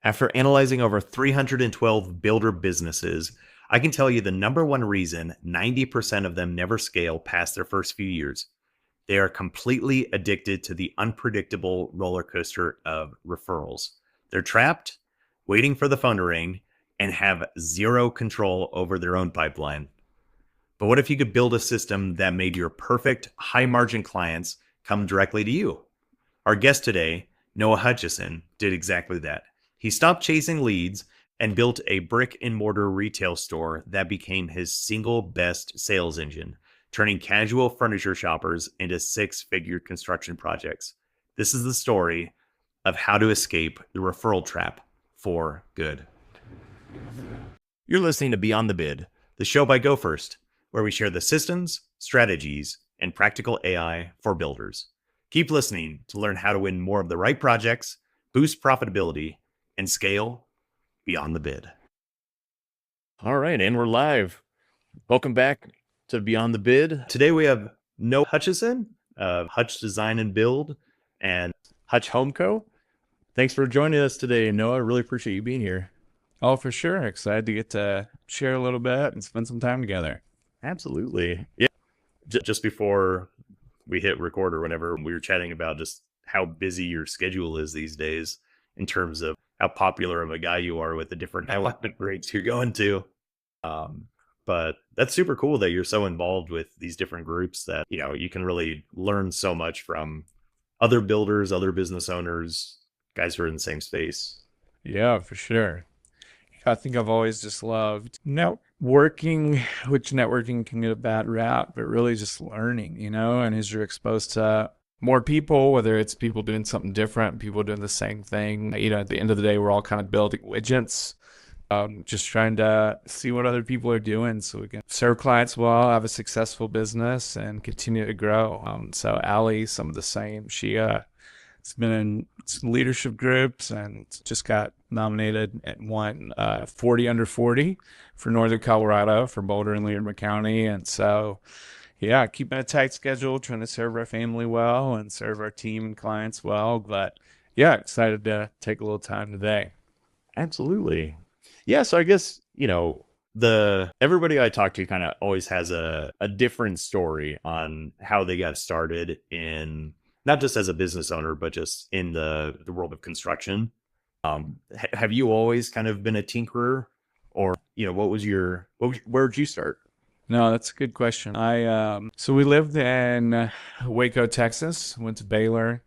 After analyzing over 312 builder businesses, I can tell you the number one reason 90% of them never scale past their first few years. They are completely addicted to the unpredictable roller coaster of referrals. They're trapped, waiting for the phone to ring, and have zero control over their own pipeline. But what if you could build a system that made your perfect high margin clients come directly to you? Our guest today, Noah Hutchison, did exactly that. He stopped chasing leads and built a brick-and-mortar retail store that became his single best sales engine, turning casual furniture shoppers into six-figure construction projects. This is the story of how to escape the referral trap for good. You're listening to Beyond the Bid, the show by Go First, where we share the systems, strategies, and practical AI for builders. Keep listening to learn how to win more of the right projects, boost profitability, and scale beyond the bid. All right, and we're live. Welcome back to Beyond the Bid. Today we have Noah Hutchison of Hutch Design and Build and Hutch Home Co. Thanks for joining us today, Noah. I really appreciate you being here. Oh, for sure. Excited to get to share a little bit and spend some time together. Absolutely. Yeah. Just before we hit record or whenever, we were chatting about just how busy your schedule is these days in terms of how popular of a guy you are with the different alignment rates you're going to. But that's super cool that you're so involved with these different groups that, you know, you can really learn so much from other builders, other business owners, guys who are in the same space. Yeah, for sure. I think I've always just loved networking, which networking can get a bad rap, but really just learning, and as you're exposed to more people, whether it's people doing something different, people doing the same thing, at the end of the day, we're all kind of building widgets, just trying to see what other people are doing so we can serve clients well, have a successful business, and continue to grow. So Allie, some of the same. She has been in some leadership groups and just got nominated and won 40 under 40 for Northern Colorado for Boulder and Leaderman County. And so, yeah, keeping a tight schedule, trying to serve our family well and serve our team and clients well. But yeah, excited to take a little time today. Absolutely. Yeah, so I guess, everybody I talk to kind of always has a different story on how they got started in, not just as a business owner, but just in the world of construction. Have you always kind of been a tinkerer, or, where'd you start? No, that's a good question. So we lived in Waco, Texas, went to Baylor.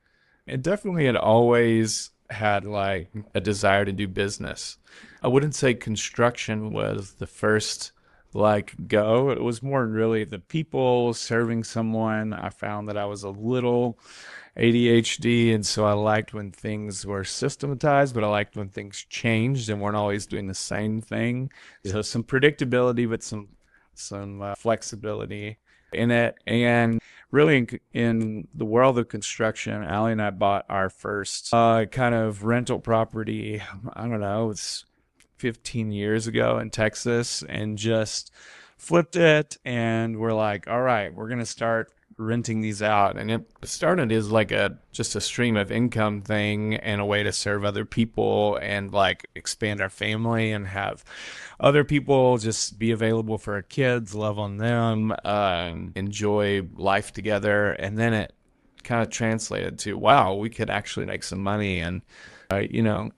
It definitely had always had like a desire to do business. I wouldn't say construction was the first go. It was more really the people serving someone. I found that I was a little ADHD, and so I liked when things were systematized, but I liked when things changed and weren't always doing the same thing. Yeah. So some predictability, but some flexibility in it. And really in the world of construction, Allie and I bought our first kind of rental property, I don't know, it's 15 years ago in Texas, and just flipped it, and we're like, all right, we're going to start renting these out. And it started as like just a stream of income thing and a way to serve other people and like expand our family and have other people just be available for our kids, love on them, enjoy life together. And then it kind of translated to, wow, we could actually make some money. And I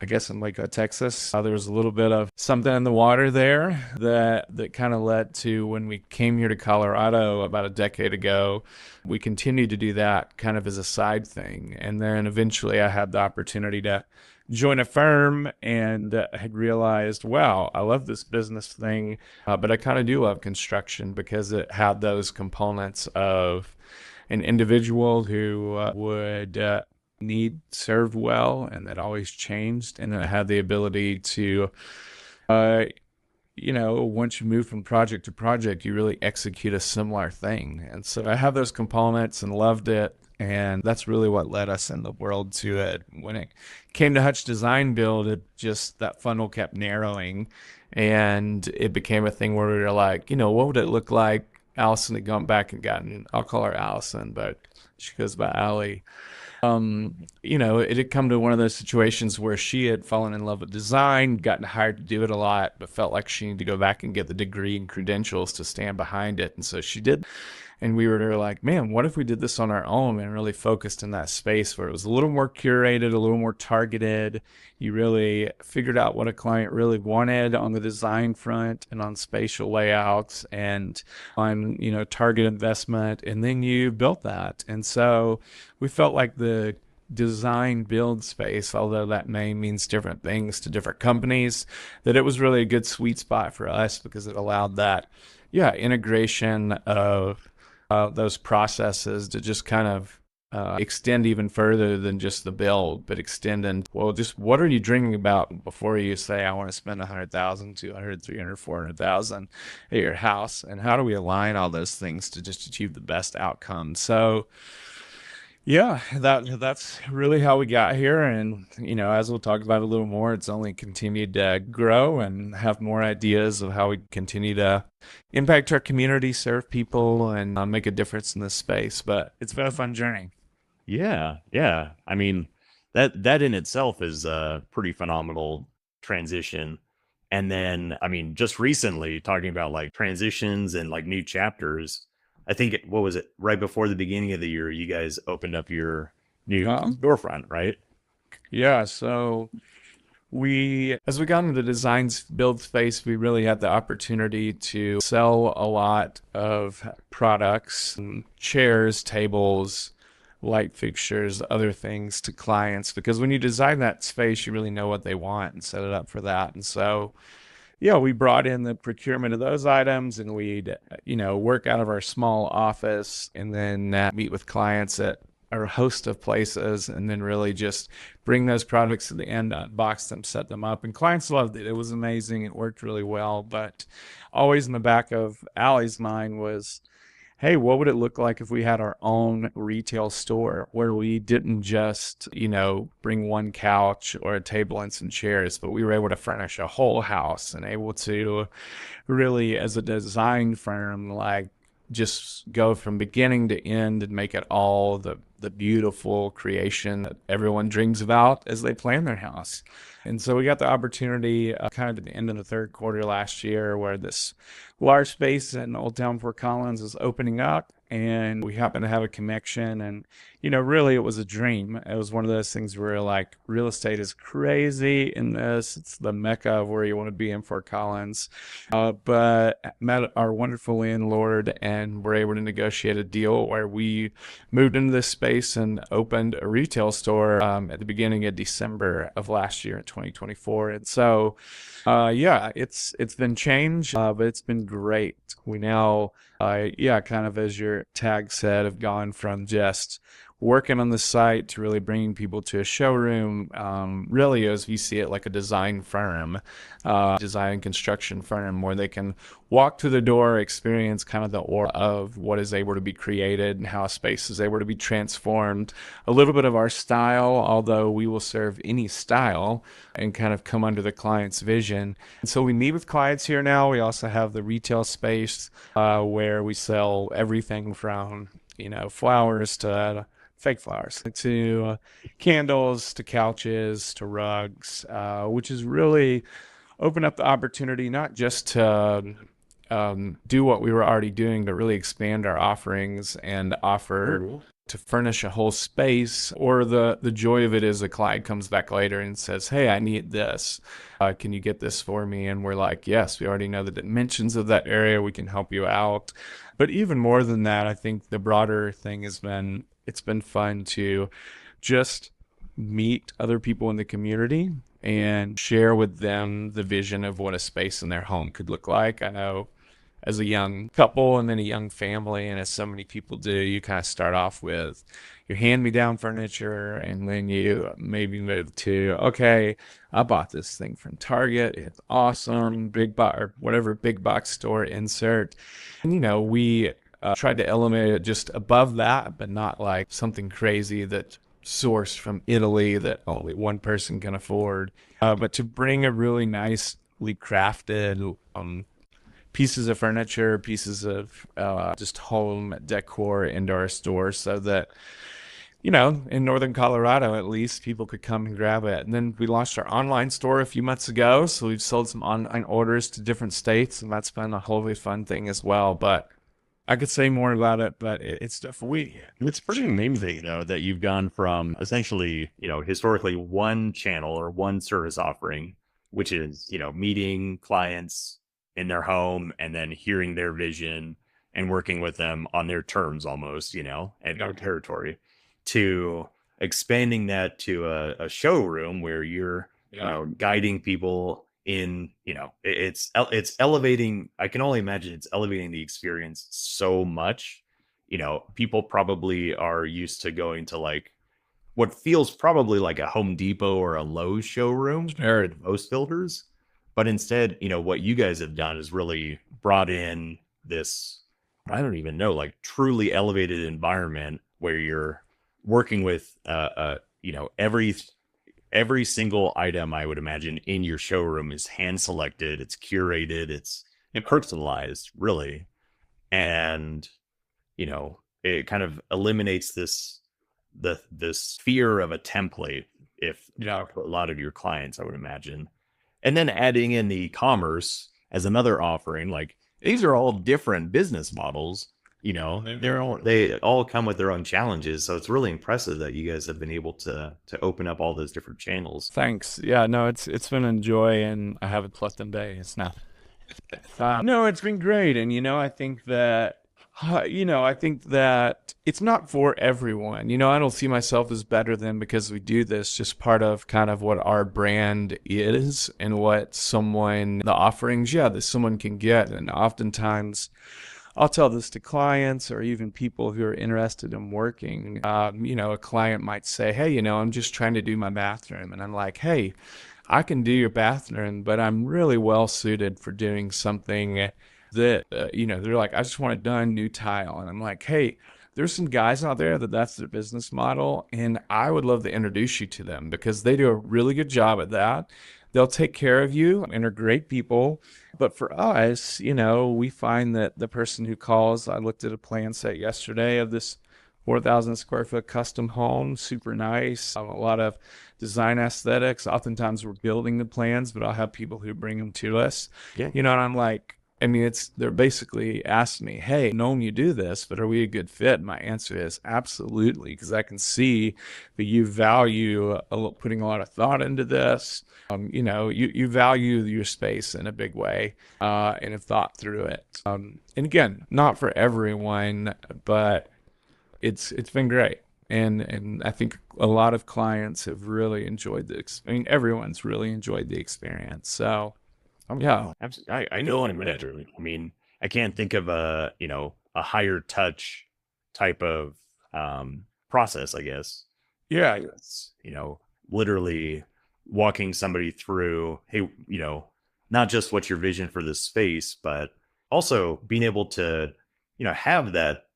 guess in Waco, Texas, there was a little bit of something in the water there that kind of led to when we came here to Colorado about a decade ago. We continued to do that kind of as a side thing. And then eventually I had the opportunity to join a firm and had realized, wow, I love this business thing, but I kind of do love construction because it had those components of an individual who would need served well, and that always changed, and it had the ability to once you move from project to project, you really execute a similar thing. And so I have those components and loved it, and that's really what led us in the world to it. When it came to Hutch Design Build, that funnel kept narrowing, and it became a thing where we were like, what would it look like? Allison had gone back and I'll call her Allison, but she goes by Allie. It had come to one of those situations where she had fallen in love with design, gotten hired to do it a lot, but felt like she needed to go back and get the degree and credentials to stand behind it. And so she did. And we were like, man, what if we did this on our own and really focused in that space where it was a little more curated, a little more targeted. You really figured out what a client really wanted on the design front and on spatial layouts and on, target investment. And then you built that. And so we felt like the design build space, although that name means different things to different companies, that it was really a good sweet spot for us because it allowed that, integration of those processes to just kind of extend even further than just the build, but extend and, well, just what are you dreaming about before you say, I want to spend 100,000, 200, 300, 400,000 at your house? And how do we align all those things to just achieve the best outcome? So, yeah, that's really how we got here. And, as we'll talk about a little more, it's only continued to grow and have more ideas of how we continue to impact our community, serve people, and make a difference in this space. But it's been a fun journey. Yeah, yeah. I mean, that in itself is a pretty phenomenal transition. And then, I mean, just recently talking about like transitions and like new chapters, I think what was it? Right before the beginning of the year, you guys opened up your new Um, storefront, right? yeah, so as we got into the design build space, we really had the opportunity to sell a lot of products, chairs, tables, light fixtures, other things to clients. Because when you design that space, you really know what they want and set it up for that. And so, yeah, we brought in the procurement of those items and we'd, work out of our small office and then meet with clients at a host of places and then really just bring those products to the end, unbox them, set them up. And clients loved it. It was amazing. It worked really well. But always in the back of Allie's mind was, hey, what would it look like if we had our own retail store where we didn't just, bring one couch or a table and some chairs, but we were able to furnish a whole house and able to really, as a design firm, like just go from beginning to end and make it all the beautiful creation that everyone dreams about as they plan their house. And so we got the opportunity kind of at the end of the third quarter last year where this large space in Old Town Fort Collins is opening up and we happen to have a connection and really it was a dream. It was one of those things where like real estate is crazy in this. It's the mecca of where you want to be in Fort Collins. But met our wonderful landlord and were able to negotiate a deal where we moved into this space and opened a retail store at the beginning of December of last year in 2024. And so, it's been changed, but it's been great. We now, kind of as your tag said, have gone from just working on the site to really bringing people to a showroom, really as we see it like a design firm, design and construction firm where they can walk through the door, experience kind of the aura of what is able to be created and how a space is able to be transformed. A little bit of our style, although we will serve any style and kind of come under the client's vision. And so we meet with clients here now. We also have the retail space where we sell everything from, flowers to fake flowers to candles to couches to rugs, which is really open up the opportunity not just to do what we were already doing, but really expand our offerings and offer to furnish a whole space. Or the joy of it is a client comes back later and says, hey, I need this. Can you get this for me? And we're like, yes, we already know the dimensions of that area. We can help you out. But even more than that, I think the broader thing it's been fun to just meet other people in the community and share with them the vision of what a space in their home could look like. I know as a young couple and then a young family, and as so many people do, you kind of start off with your hand-me-down furniture, and then you maybe move to, okay, I bought this thing from Target. It's awesome, big box or whatever big box store insert. And we tried to elevate it just above that, but not like something crazy that sourced from Italy that only one person can afford. But to bring a really nicely crafted pieces of furniture, pieces of just home decor into our store so that in northern Colorado, at least, people could come and grab it. And then we launched our online store a few months ago. So we've sold some online orders to different states, and that's been a wholly fun thing as well. But I could say more about it, but it's definitely. It's pretty amazing, that you've gone from essentially, Historically one channel or one service offering, which is, meeting clients in their home and then hearing their vision and working with them on their terms almost, and our territory, to expanding that to a showroom where you're guiding people in, it's elevating. I can only imagine it's elevating the experience so much. People probably are used to going to like what feels probably like a Home Depot or a Lowe's showroom with most filters. But instead, what you guys have done is really brought in this, I don't even know, like truly elevated environment where you're working with, every single item I would imagine in your showroom is hand selected, it's curated, it's personalized, really. And, it kind of eliminates this fear of a template if a lot of your clients, I would imagine. And then adding in the commerce as another offering, like these are all different business models. They all come with their own challenges. So it's really impressive that you guys have been able to open up all those different channels. Thanks. Yeah, no, it's been a joy, and I haven't slept in days now. No, it's been great, and I think that. I think that it's not for everyone. I don't see myself as better than because we do this, just part of kind of what our brand is and what the offerings, that someone can get. And oftentimes I'll tell this to clients or even people who are interested in working. A client might say, hey, I'm just trying to do my bathroom. And I'm like, hey, I can do your bathroom, but I'm really well suited for doing something that, they're like, I just want it done, new tile. And I'm like, hey, there's some guys out there that's their business model, and I would love to introduce you to them because they do a really good job at that. They'll take care of you and are great people. But for us, we find that the person who calls, I looked at a plan set yesterday of this 4,000 square foot custom home, super nice, a lot of design aesthetics. Oftentimes we're building the plans, but I'll have people who bring them to us. Yeah. And I'm like, they're basically asking me, hey, knowing you do this, but are we a good fit? My answer is absolutely, because I can see that you value putting a lot of thought into this. You value your space in a big way and have thought through it. And again, not for everyone, but it's been great. And I think a lot of clients have really enjoyed everyone's really enjoyed the experience. So, yeah. I know what I'm measuring. I mean, I can't think of a higher touch type of process, I guess. Yeah. It's, literally walking somebody through, hey, not just what's your vision for this space, but also being able to, have that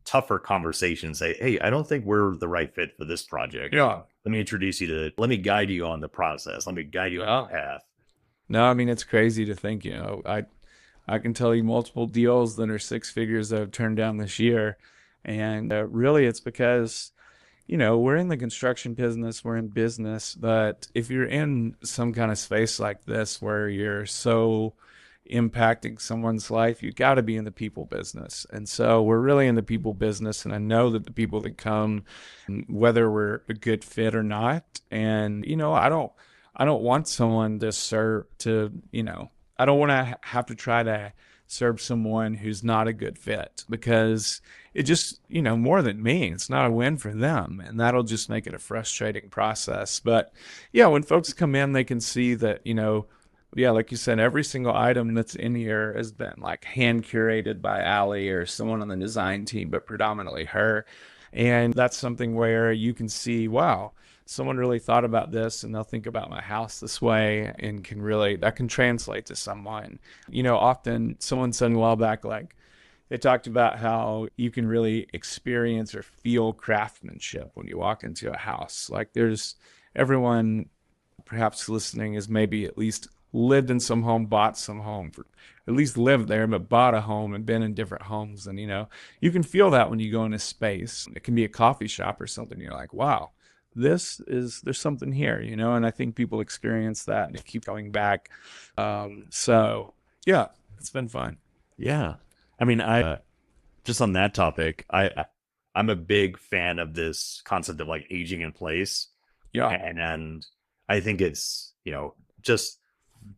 tougher conversation, say, hey, I don't think we're the right fit for this project. Yeah. Let me guide you on the process. Let me guide you on the path. No, it's crazy to think, I can tell you multiple deals that are six figures that I've turned down this year. And really it's because, we're in the construction business, we're in business, but if you're in some kind of space like this where you're so impacting someone's life, you got to be in the people business. And so we're really in the people business. And I know that the people that come, whether we're a good fit or not, and, I don't want someone to I don't want to have to try to serve someone who's not a good fit, because it just, more than me, it's not a win for them. And that'll just make it a frustrating process. But yeah, when folks come in, they can see that, like you said, every single item that's in here has been like hand curated by Allie or someone on the design team, but predominantly her. And that's something where you can see, wow, someone really thought about this, and they'll think about my house this way, and that can translate to someone. Often someone said a while back, like, they talked about how you can really experience or feel craftsmanship when you walk into a house. Like everyone perhaps listening is maybe at least lived in some home, bought some home, for at least lived there, but bought a home and been in different homes. And, you can feel that when you go in a space. It can be a coffee shop or something. You're like, wow, there's something here, and I think people experience that and they keep going back. So yeah, it's been fun. Yeah. I mean, just on that topic, I'm a big fan of this concept of like aging in place. Yeah. And I think it's, just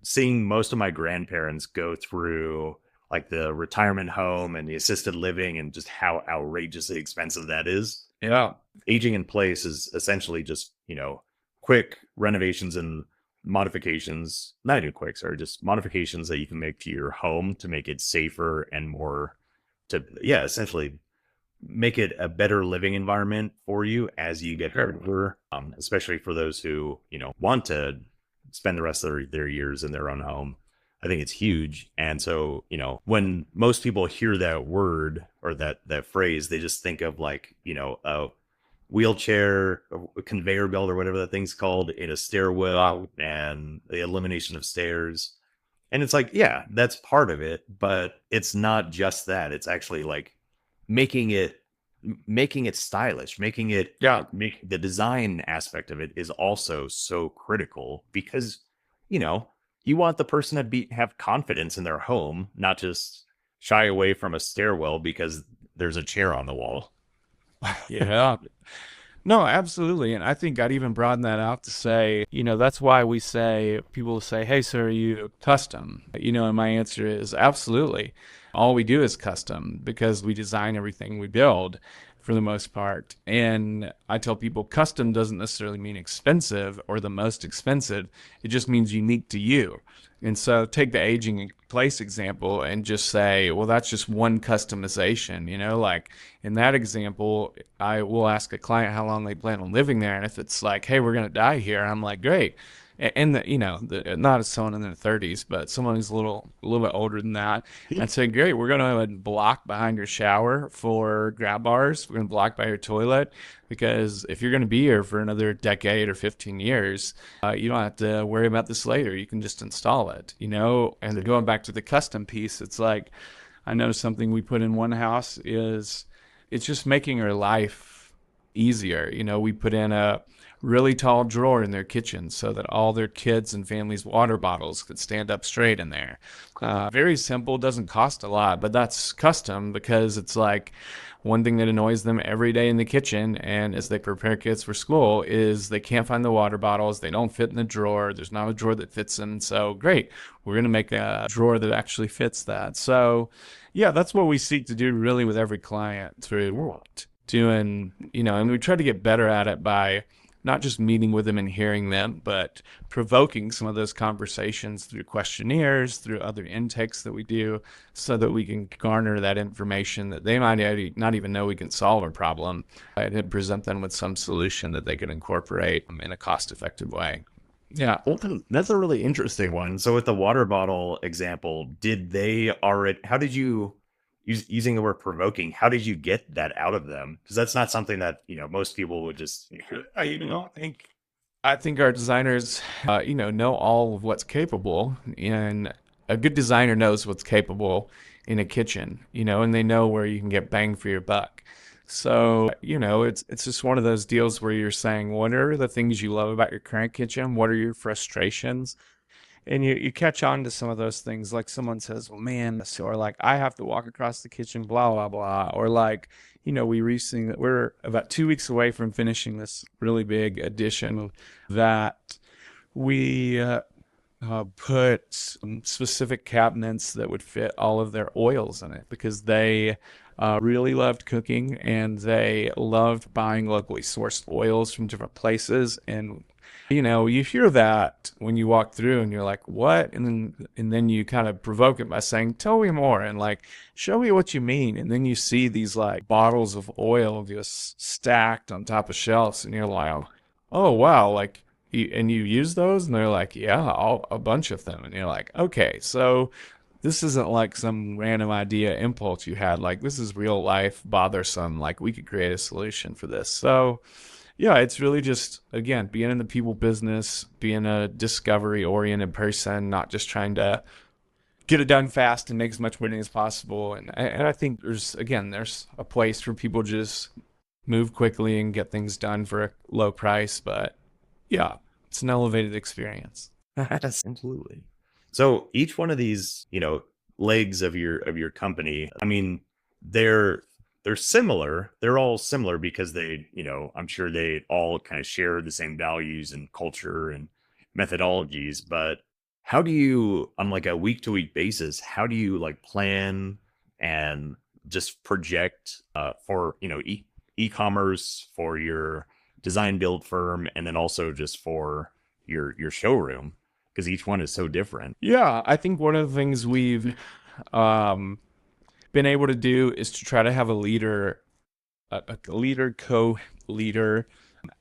seeing most of my grandparents go through like the retirement home and the assisted living and just how outrageously expensive that is. Yeah. Aging in place is essentially just, quick renovations and modifications, not even quick, sorry, just modifications that you can make to your home to make it safer and more essentially make it a better living environment for you as you get older, especially for those who, want to spend the rest of their years in their own home. I think it's huge. And so, when most people hear that word or that phrase, they just think of like, a wheelchair, a conveyor belt or whatever that thing's called in a stairwell and the elimination of stairs. And it's like, yeah, that's part of it, but it's not just that. It's actually like making it stylish, make the design aspect of it is also so critical because, you want the person to have confidence in their home, not just shy away from a stairwell because there's a chair on the wall. Yeah. No, absolutely. And I think I'd even broaden that out to say, that's why people say, hey, sir, are you custom? And my answer is absolutely. All we do is custom because we design everything we build for the most part. And I tell people custom doesn't necessarily mean expensive or the most expensive. It just means unique to you. And so take the aging in place example and just say, well, that's just one customization, like in that example, I will ask a client how long they plan on living there. And if it's like, hey, we're going to die here, I'm like, great. And not as someone in their 30s, but someone who's a little bit older than that, I'd say, great, we're going to block behind your shower for grab bars. We're going to block by your toilet because if you're going to be here for another decade or 15 years, you don't have to worry about this later. You can just install it, And going back to the custom piece, it's like, I know something we put in one house is it's just making her life easier. We put in a really tall drawer in their kitchen so that all their kids and families' water bottles could stand up straight in there. Very simple, doesn't cost a lot, but that's custom because it's like one thing that annoys them every day in the kitchen and as they prepare kids for school is they can't find the water bottles. They don't fit in the drawer. There's not a drawer that fits them. So great, we're going to make a drawer that actually fits that. So yeah, that's what we seek to do really with every client through doing, and we try to get better at it by not just meeting with them and hearing them, but provoking some of those conversations through questionnaires, through other intakes that we do, so that we can garner that information that they might not even know we can solve a problem, and present them with some solution that they can incorporate in a cost-effective way. Yeah. Well, that's a really interesting one. So with the water bottle example, how did you, using the word provoking, how did you get that out of them? Because that's not something that, most people would just, I think our designers, know all of what's capable, and a good designer knows what's capable in a kitchen, and they know where you can get bang for your buck. So, it's just one of those deals where you're saying, what are the things you love about your current kitchen? What are your frustrations? And you catch on to some of those things, like someone says, well, man, or like, I have to walk across the kitchen, blah, blah, blah. Or like, we're about 2 weeks away from finishing this really big addition that we put some specific cabinets that would fit all of their oils in it because they really loved cooking and they loved buying locally sourced oils from different places. And you hear that when you walk through and you're like, what? And then you kind of provoke it by saying, tell me more and like, show me what you mean. And then you see these like bottles of oil just stacked on top of shelves and you're like, oh, wow. Like, and you use those? And they're like, yeah, a bunch of them. And you're like, okay, so this isn't like some random idea impulse you had. Like, this is real life, bothersome. Like, we could create a solution for this. So, Yeah, it's really just, again, being in the people business, being a discovery oriented person, not just trying to get it done fast and make as much money as possible. And I think there's a place for people to just move quickly and get things done for a low price. But yeah, it's an elevated experience. Absolutely. So each one of these, legs of your company, I mean, they're similar. They're all similar because they, I'm sure they all kind of share the same values and culture and methodologies. But how do you, on like a week to week basis, how do you like plan and just project for, e-commerce, for your design build firm, and then also just for your showroom, because each one is so different. Yeah, I think one of the things we've been able to do is to try to have a leader, a leader, co-leader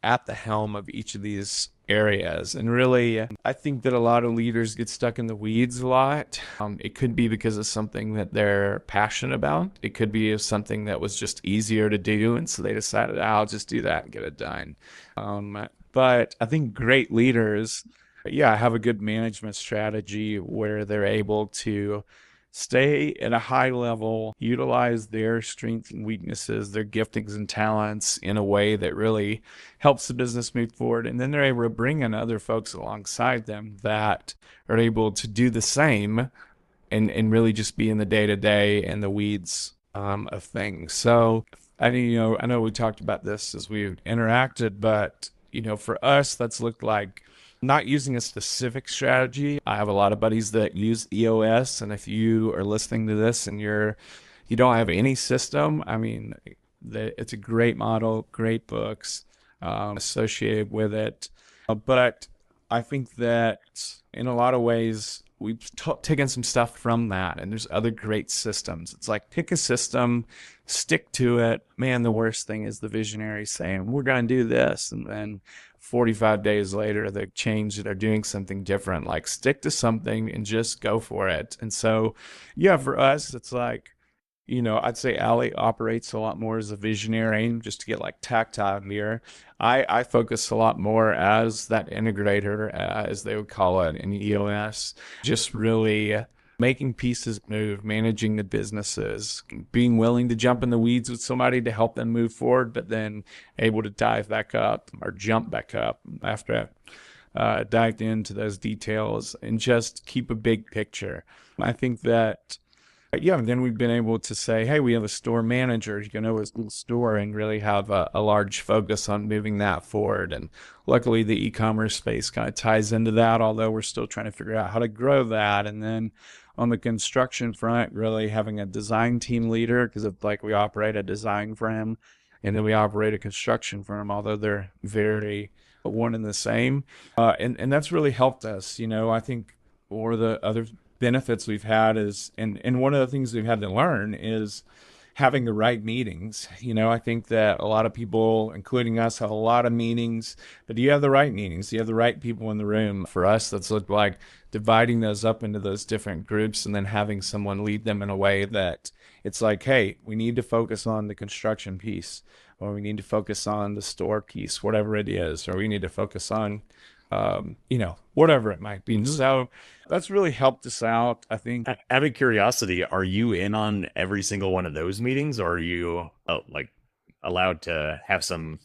at the helm of each of these areas. And really, I think that a lot of leaders get stuck in the weeds a lot. It could be because of something that they're passionate about. It could be of something that was just easier to do, and so they decided, I'll just do that and get it done. But I think great leaders, have a good management strategy where they're able to stay at a high level, utilize their strengths and weaknesses, their giftings and talents in a way that really helps the business move forward. And then they're able to bring in other folks alongside them that are able to do the same and really just be in the day-to-day and the weeds of things. So I know we talked about this as we interacted, but for us, that's looked like not using a specific strategy. I have a lot of buddies that use EOS, and if you are listening to this and you don't have any system, I mean, it's a great model, great books associated with it. But I think that in a lot of ways, we've taken some stuff from that, and there's other great systems. It's like, pick a system, stick to it. Man, the worst thing is the visionary saying, we're going to do this, and then 45 days later, they change it or doing something different. Like, stick to something and just go for it. And so, for us, it's like, I'd say Allie operates a lot more as a visionary, just to get like tactile here. I focus a lot more as that integrator, as they would call it in EOS, just really making pieces move, managing the businesses, being willing to jump in the weeds with somebody to help them move forward, but then able to dive back up or jump back up after I've dived into those details and just keep a big picture. I think that then we've been able to say, hey, we have a store manager, a little store, and really have a large focus on moving that forward. And luckily, the e-commerce space kind of ties into that, although we're still trying to figure out how to grow that. And then on the construction front, really having a design team leader, because we operate a design firm and then we operate a construction firm, although they're very one and the same. And that's really helped us. I think one of the other benefits we've had is, and one of the things we've had to learn is having the right meetings. I think that a lot of people, including us, have a lot of meetings, but do you have the right meetings? Do you have the right people in the room? For us, that's looked like dividing those up into those different groups and then having someone lead them in a way that it's like, hey, we need to focus on the construction piece, or we need to focus on the store piece, whatever it is, or we need to focus on whatever it might be. So that's really helped us out, I think. Out of curiosity, are you in on every single one of those meetings, or are you allowed to have some,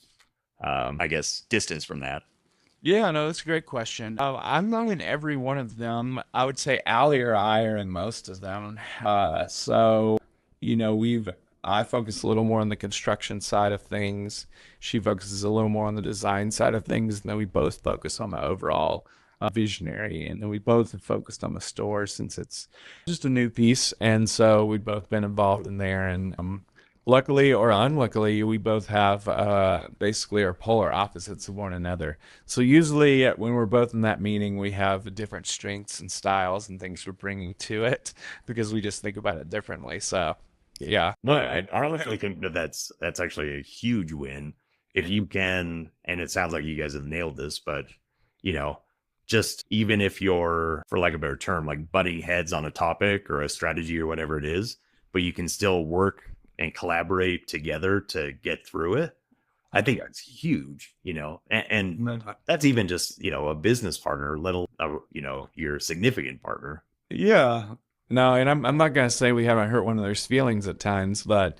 distance from that? Yeah, no, that's a great question. I'm not in every one of them. I would say Allie or I are in most of them. I focus a little more on the construction side of things. She focuses a little more on the design side of things. And then we both focus on the overall visionary. And then we both have focused on the store since it's just a new piece. And so we've both been involved in there. And luckily or unluckily, we both have basically are polar opposites of one another. So usually when we're both in that meeting, we have different strengths and styles and things we're bringing to it because we just think about it differently. So yeah. No, I honestly think that that's actually a huge win if you can, and it sounds like you guys have nailed this, but just even if you're, for lack of a better term, like butting heads on a topic or a strategy or whatever it is, but you can still work and collaborate together to get through it. I think that's huge, and that's even just, a business partner, let alone, your significant partner. Yeah. No, and I'm not gonna say we haven't hurt one of their feelings at times, but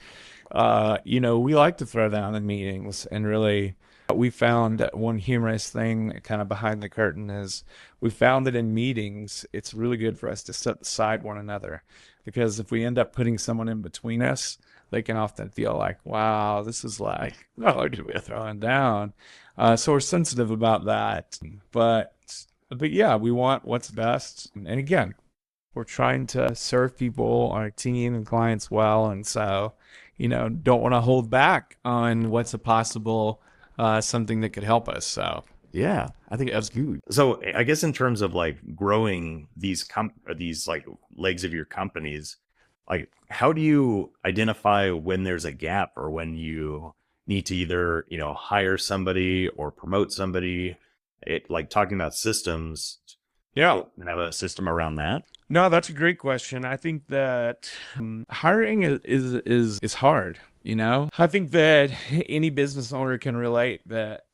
we like to throw down in meetings and really we found that one humorous thing kind of behind the curtain is we found that in meetings it's really good for us to set aside one another, because if we end up putting someone in between us, they can often feel like, wow, this is like, oh, we're throwing down. So we're sensitive about that. But yeah, we want what's best. And again, we're trying to serve people, our team and clients well. And so, don't want to hold back on what's a possible something that could help us. So, yeah, I think that's good. So I guess in terms of like growing these like legs of your companies, like how do you identify when there's a gap or when you need to either, hire somebody or promote somebody? Like talking about systems. Yeah. And have a system around that. No, that's a great question. I think that hiring is hard. I think that any business owner can relate that,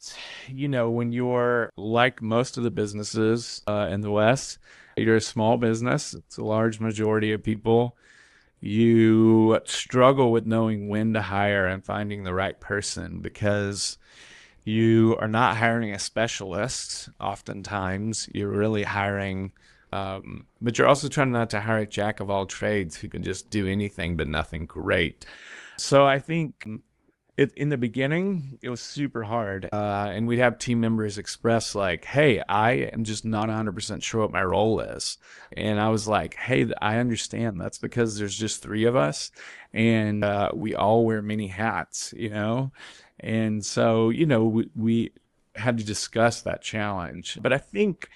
when you're like most of the businesses in the West, you're a small business. It's a large majority of people. You struggle with knowing when to hire and finding the right person, because you are not hiring a specialist. Oftentimes, you're really hiring, but you're also trying not to hire a jack of all trades who can just do anything but nothing great. So I think in the beginning, it was super hard. And we'd have team members express like, hey, I am just not 100% sure what my role is. And I was like, hey, I understand. That's because there's just 3 of us and we all wear many hats, And so, we had to discuss that challenge. But I think,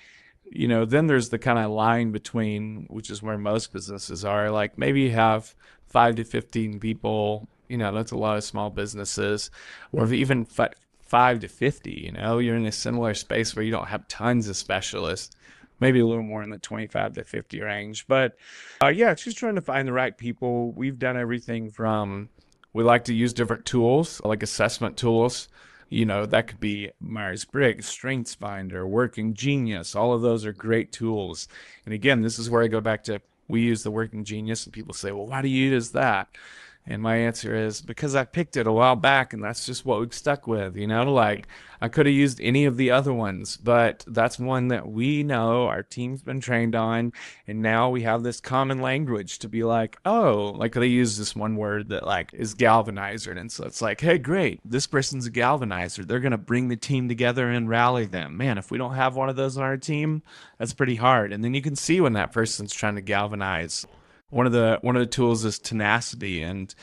then there's the kind of line between, which is where most businesses are, like maybe you have 5 to 15 people, that's a lot of small businesses, or even 5 to 50, you're in a similar space where you don't have tons of specialists, maybe a little more in the 25 to 50 range. But yeah, it's just trying to find the right people. We've done everything from, we like to use different tools, like assessment tools. That could be Myers-Briggs, StrengthsFinder, Working Genius. All of those are great tools. And again, this is where I go back to, we use the Working Genius, and people say, well, why do you use that? And my answer is because I picked it a while back and that's just what we've stuck with, like I could have used any of the other ones, but that's one that we know our team's been trained on. And now we have this common language to be like, oh, like they use this one word that like is galvanizer. And so it's like, hey, great, this person's a galvanizer. They're going to bring the team together and rally them. Man, if we don't have one of those on our team, that's pretty hard. And then you can see when that person's trying to galvanize. One of the tools is tenacity, and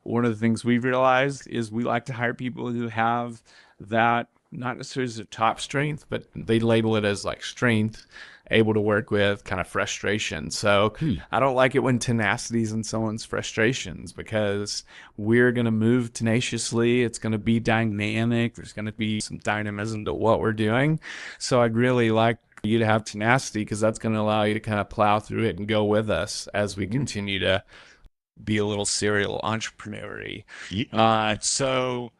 one of the things we've realized is we like to hire people who have that, not necessarily as a top strength, but they label it as like strength, able to work with kind of frustration. So I don't like it when tenacity is in someone's frustrations, because we're going to move tenaciously. It's going to be dynamic. There's going to be some dynamism to what we're doing. So I'd really like you to have tenacity, because that's going to allow you to kind of plow through it and go with us as we continue to be a little serial entrepreneur-y. So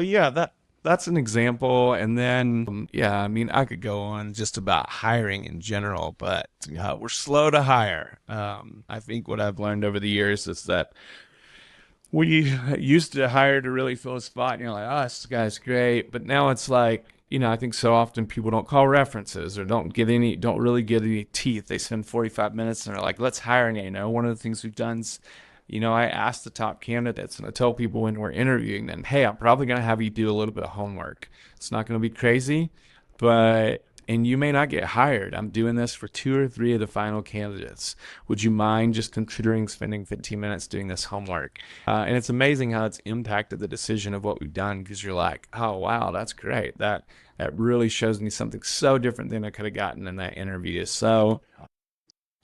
yeah, that's an example. And then, yeah, I mean, I could go on just about hiring in general, but we're slow to hire. I think what I've learned over the years is that we used to hire to really fill a spot, and you're like, oh, this guy's great. But now it's like, I think so often people don't call references or don't really get any teeth. They spend 45 minutes and they're like, let's hire you. One of the things we've done is, I ask the top candidates, and I tell people when we're interviewing them, hey, I'm probably going to have you do a little bit of homework. It's not going to be crazy, and you may not get hired. I'm doing this for 2 or 3 of the final candidates. Would you mind just considering spending 15 minutes doing this homework? And it's amazing how it's impacted the decision of what we've done, because you're like, oh, wow, that's great. That really shows me something so different than I could have gotten in that interview. So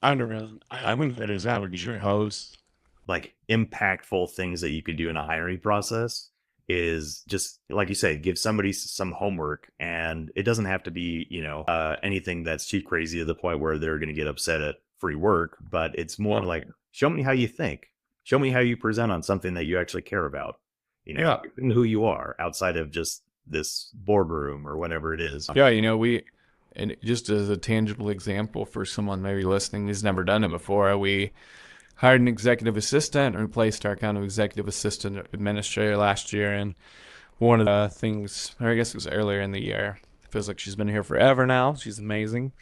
I wouldn't fit as your host. Like impactful things that you could do in a hiring process is just, like you say, give somebody some homework, and it doesn't have to be, anything that's too crazy to the point where they're going to get upset at free work, but it's more like, show me how you think, show me how you present on something that you actually care about. Yeah. who you are outside of just this boardroom or whatever it is. Yeah, and just as a tangible example for someone maybe listening who's never done it before, we hired an executive assistant and replaced our kind of executive assistant administrator last year. And one of the things, or I guess it was earlier in the year, it feels like she's been here forever now. She's amazing.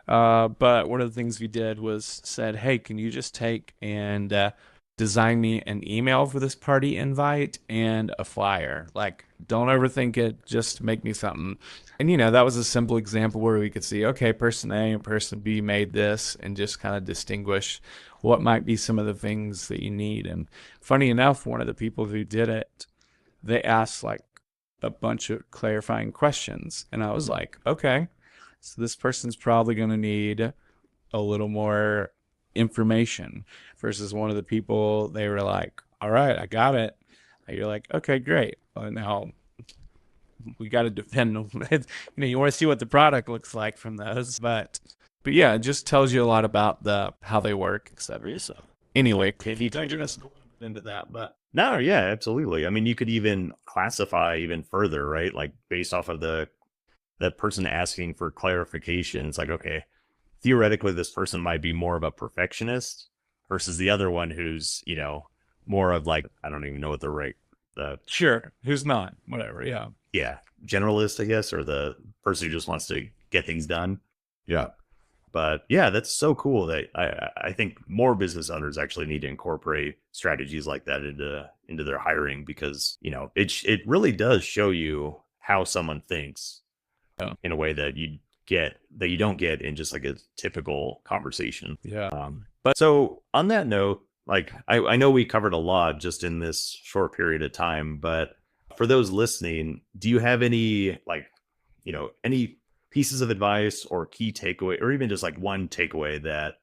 But one of the things we did was said, hey, can you just take and design me an email for this party invite and a flyer? Like, don't overthink it. Just make me something. And, that was a simple example where we could see, okay, person A and person B made this, and just kind of distinguish what might be some of the things that you need. And funny enough, one of the people who did it, they asked like a bunch of clarifying questions. And I was like, okay, so this person's probably going to need a little more information, versus one of the people, they were like, all right, I got it. And you're like, okay, great. Well, now we got to depend on it. You want to see what the product looks like from those, but yeah, it just tells you a lot about how they work, etc. So anyway, if you don't just into that, but no, yeah, absolutely. I mean, you could even classify even further, right? Like based off of that person asking for clarification. It's like, okay, theoretically, this person might be more of a perfectionist versus the other one who's, more of like, I don't even know what sure, who's not, whatever, yeah, generalist, I guess, or the person who just wants to get things done. Yeah. But yeah, that's so cool that I think more business owners actually need to incorporate strategies like that into their hiring, because, it really does show you how someone thinks in a way that you don't get in just like a typical conversation. Yeah. But so on that note, like I know we covered a lot just in this short period of time, but for those listening, do you have any any pieces of advice or key takeaway, or even just like one takeaway that,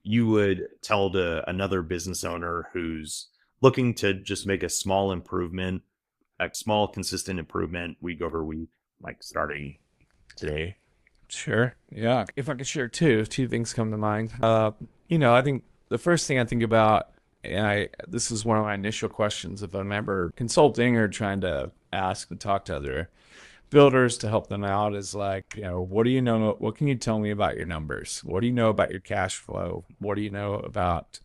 you would tell to another business owner who's looking to just make a small improvement, a small consistent improvement week over week, like starting today? Sure. Yeah. If I could share two things come to mind. I think the first thing I think about, and this is one of my initial questions if I'm ever consulting or trying to ask and talk to other builders to help them out, is like, what do you know? What can you tell me about your numbers? What do you know about your cash flow? What do you know about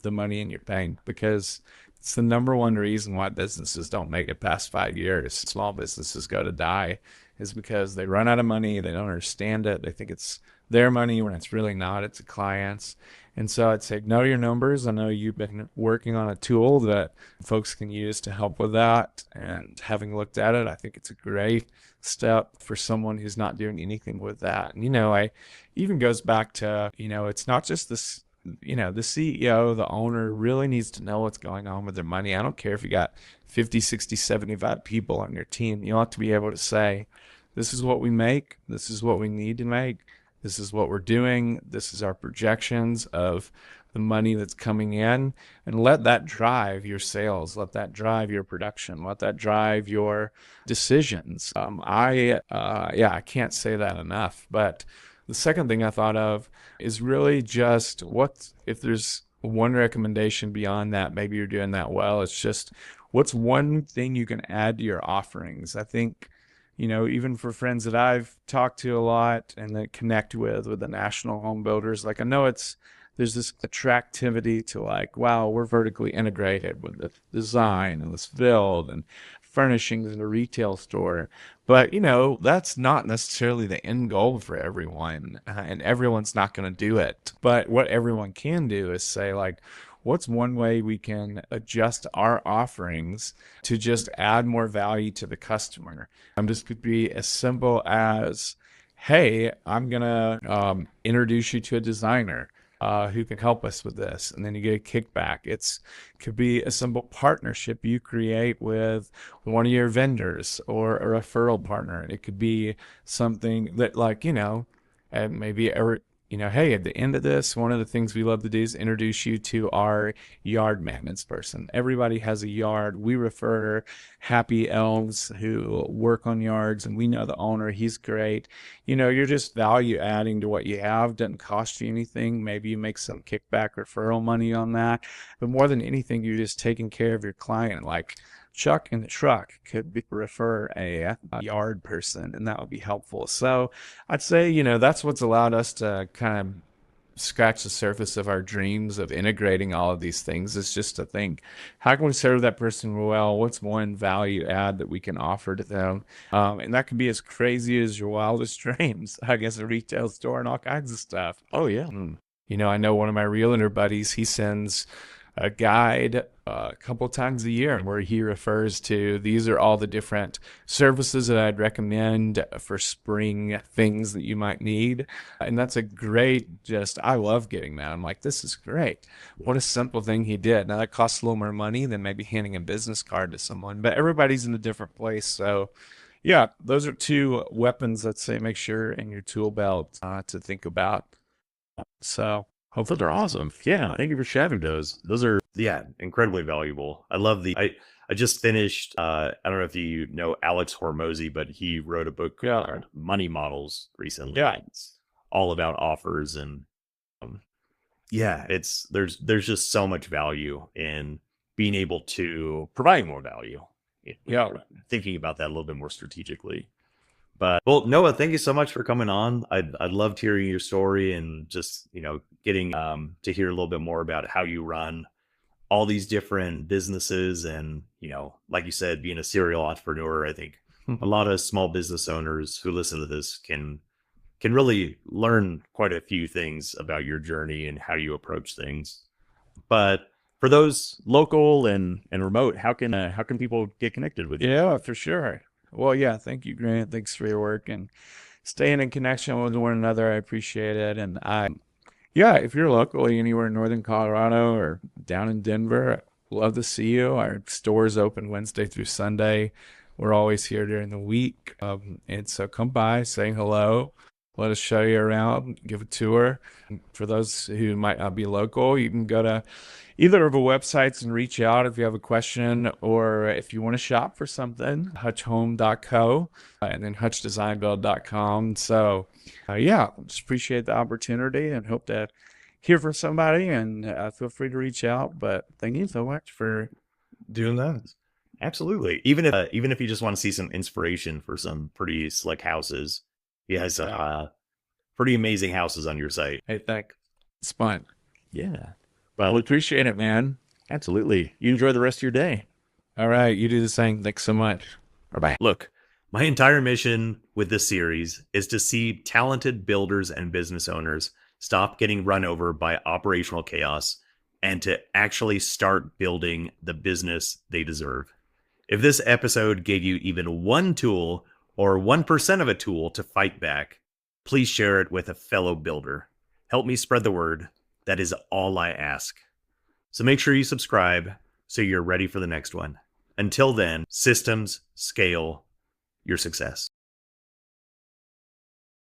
the money in your bank? Because it's the number one reason why businesses don't make it past 5 years. Small businesses go to die is because they run out of money. They don't understand it. They think it's their money when it's really not. It's a client's. And so I'd say, know your numbers. I know you've been working on a tool that folks can use to help with that. And having looked at it, I think it's a great step for someone who's not doing anything with that. And, I even goes back to, it's not just this, the CEO, the owner really needs to know what's going on with their money. I don't care if you got 50, 60, 75 people on your team. You ought to be able to say, this is what we make. This is what we need to make. This is what we're doing. This is our projections of the money that's coming in, and let that drive your sales. Let that drive your production. Let that drive your decisions. I can't say that enough. But the second thing I thought of is really just if there's one recommendation beyond that, maybe you're doing that well. It's just, what's one thing you can add to your offerings? I think, even for friends that I've talked to a lot and that connect with the national home builders, like I know there's this attractivity to like, wow, we're vertically integrated with the design and this build and furnishings in a retail store. But, that's not necessarily the end goal for everyone, and everyone's not going to do it. But what everyone can do is say, like, what's one way we can adjust our offerings to just add more value to the customer? This could be as simple as, hey, I'm going to introduce you to a designer who can help us with this. And then you get a kickback. It could be a simple partnership you create with one of your vendors or a referral partner. It could be something that, like, and maybe hey, at the end of this, one of the things we love to do is introduce you to our yard maintenance person. Everybody has a yard. We refer happy elves who work on yards, and we know the owner. He's great. You're just value adding to what you have. Doesn't cost you anything. Maybe you make some kickback referral money on that. But more than anything, you're just taking care of your client. Like Chuck in the truck could refer a yard person, and that would be helpful. So I'd say, that's what's allowed us to kind of scratch the surface of our dreams of integrating all of these things. Is just to think, how can we serve that person well? What's one value add that we can offer to them? And that can be as crazy as your wildest dreams. I guess a retail store and all kinds of stuff. Oh, yeah. I know one of my realtor buddies, he sends a guide a couple times a year where he refers to, these are all the different services that I'd recommend for spring things that you might need. And that's a great, I love getting that. I'm like, this is great. What a simple thing he did. Now that costs a little more money than maybe handing a business card to someone, but everybody's in a different place. So yeah, those are two weapons, let's say, make sure in your tool belt to think about. So hopefully they're awesome. Yeah, thank you for sharing those. Those are incredibly valuable. I love I just finished I don't know if you know Alex Hormozy, but he wrote a book called Money Models recently. Yeah. It's all about offers, and there's just so much value in being able to provide more value. Yeah. Thinking about that a little bit more strategically. But well, Noah, thank you so much for coming on. I'd loved hearing your story and just, getting to hear a little bit more about how you run all these different businesses. And, like you said, being a serial entrepreneur, I think a lot of small business owners who listen to this can really learn quite a few things about your journey and how you approach things. But for those local and remote, how can people get connected with you? Yeah, for sure. Well, yeah, thank you, Grant. Thanks for your work and staying in connection with one another. I appreciate it. And if you're locally anywhere in northern Colorado or down in Denver, I'd love to see you. Our store is open Wednesday through Sunday. We're always here during the week. And so come by, say hello. Let us show you around, give a tour. For those who might not be local, you can go to either of our websites and reach out if you have a question, or if you want to shop for something, hutchhome.co and then hutchdesignbuild.com. So just appreciate the opportunity and hope to hear from somebody, and feel free to reach out. But thank you so much for doing that. Absolutely. Even if you just want to see some inspiration for some pretty slick houses, he has pretty amazing houses on your site. Hey, thanks. It's fun. Yeah. Well, appreciate it, man. Absolutely. You enjoy the rest of your day. All right. You do the same. Thanks so much. Bye-bye. Look, my entire mission with this series is to see talented builders and business owners stop getting run over by operational chaos and to actually start building the business they deserve. If this episode gave you even one tool or 1% of a tool to fight back, please share it with a fellow builder. Help me spread the word. That is all I ask. So make sure you subscribe so you're ready for the next one. Until then, systems scale your success.